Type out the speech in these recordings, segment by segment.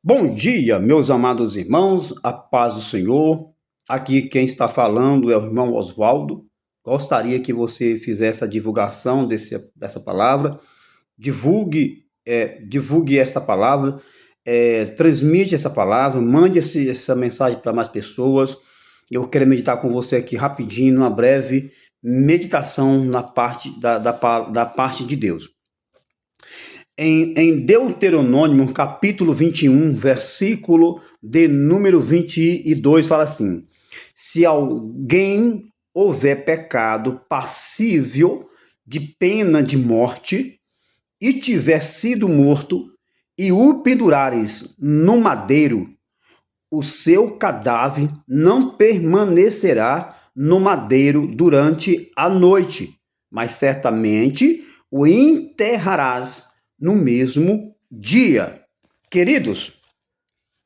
Bom dia, meus amados irmãos, a paz do Senhor. Aqui quem está falando é o irmão Oswaldo. Gostaria que você fizesse a divulgação dessa palavra. Divulgue essa palavra, transmite essa palavra, mande essa mensagem para mais pessoas. Eu quero meditar com você aqui rapidinho, uma breve meditação na parte da parte de Deus. Em Deuteronômio, capítulo 21, versículo de número 22, fala assim: se alguém houver pecado passível de pena de morte e tiver sido morto e o pendurares no madeiro, o seu cadáver não permanecerá no madeiro durante a noite, mas certamente o enterrarás no mesmo dia. Queridos,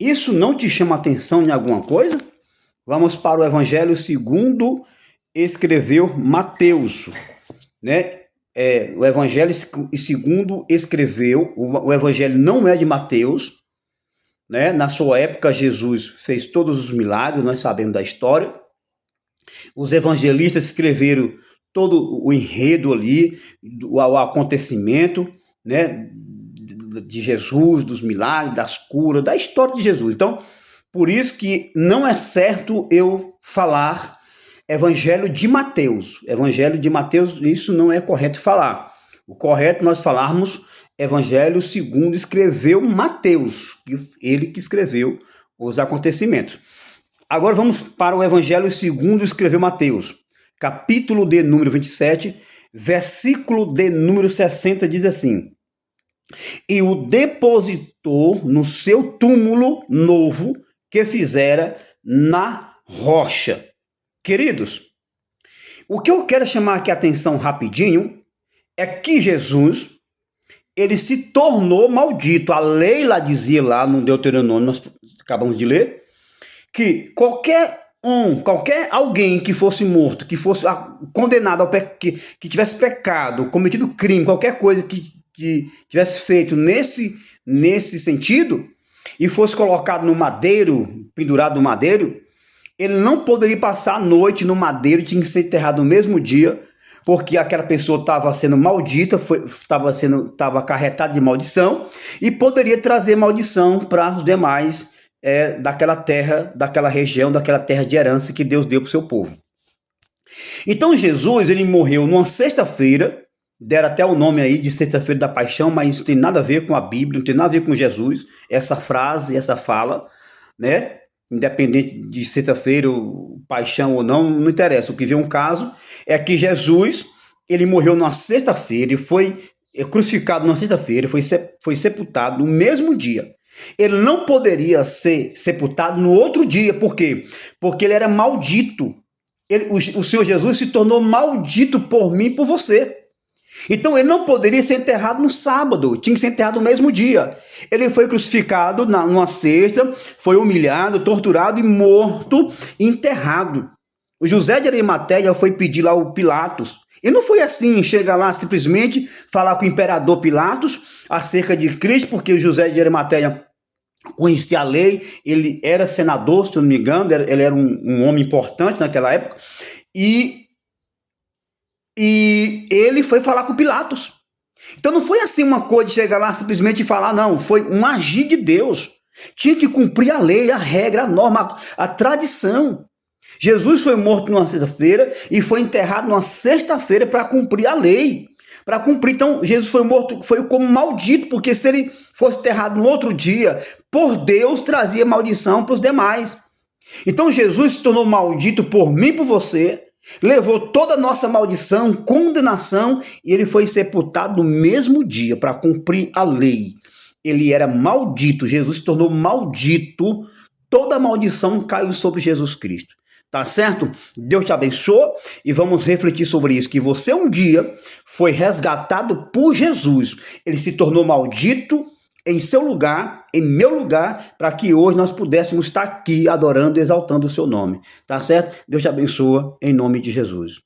isso não te chama atenção em alguma coisa? Vamos para o Evangelho segundo escreveu Mateus, né? O Evangelho segundo escreveu, o Evangelho não é de Mateus, né? Na sua época Jesus fez todos os milagres, nós sabemos da história. Os evangelistas escreveram todo o enredo ali, o acontecimento, né, de Jesus, dos milagres, das curas, da história de Jesus. Então, por isso que não é certo eu falar Evangelho de Mateus. Evangelho de Mateus, isso não é correto falar. O correto é nós falarmos Evangelho segundo escreveu Mateus, ele que escreveu os acontecimentos. Agora vamos para o Evangelho segundo escreveu Mateus, capítulo de número 27, versículo de número 60, diz assim: e o depositou no seu túmulo novo que fizera na rocha. Queridos, o que eu quero chamar aqui a atenção rapidinho é que Jesus, ele se tornou maldito. A lei lá dizia lá no Deuteronômio, nós acabamos de ler, que qualquer alguém que fosse morto, que fosse condenado, que tivesse pecado, cometido crime, qualquer coisa que tivesse feito nesse sentido, e fosse colocado no madeiro, pendurado no madeiro, ele não poderia passar a noite no madeiro, tinha que ser enterrado no mesmo dia, porque aquela pessoa estava sendo maldita, estava acarretada de maldição, e poderia trazer maldição para os demais daquela terra, daquela região, daquela terra de herança que Deus deu para o seu povo. Então Jesus, ele morreu numa sexta-feira, deram até o nome aí de sexta-feira da paixão, mas isso tem nada a ver com a Bíblia, não tem nada a ver com Jesus, essa frase, essa fala, né? Independente de sexta-feira, paixão ou não, não interessa. O que vem um caso é que Jesus, ele morreu numa sexta-feira, ele foi crucificado numa sexta-feira, foi sepultado no mesmo dia. Ele não poderia ser sepultado no outro dia, por quê? Porque ele era maldito. O Senhor Jesus se tornou maldito por mim e por você. Então ele não poderia ser enterrado no sábado, tinha que ser enterrado no mesmo dia. Ele foi crucificado numa sexta, foi humilhado, torturado e morto, enterrado. O José de Arimateia foi pedir lá o Pilatos. E não foi assim, chegar lá simplesmente falar com o imperador Pilatos acerca de Cristo, porque o José de Arimateia conhecia a lei, ele era senador, se eu não me engano, ele era um homem importante naquela época, e ele foi falar com Pilatos. Então não foi assim uma coisa de chegar lá simplesmente e falar, não, foi um agir de Deus. Tinha que cumprir a lei, a regra, a norma, a tradição. Jesus foi morto numa sexta-feira e foi enterrado numa sexta-feira para cumprir a lei. Para cumprir, então Jesus foi morto, foi como maldito, porque se ele fosse enterrado no outro dia, por Deus trazia maldição para os demais. Então Jesus se tornou maldito por mim e por você, levou toda a nossa maldição, condenação, e ele foi sepultado no mesmo dia para cumprir a lei. Ele era maldito, Jesus se tornou maldito, toda a maldição caiu sobre Jesus Cristo. Tá certo? Deus te abençoe e vamos refletir sobre isso, que você um dia foi resgatado por Jesus. Ele se tornou maldito em seu lugar, em meu lugar, para que hoje nós pudéssemos estar aqui adorando e exaltando o seu nome. Tá certo? Deus te abençoe em nome de Jesus.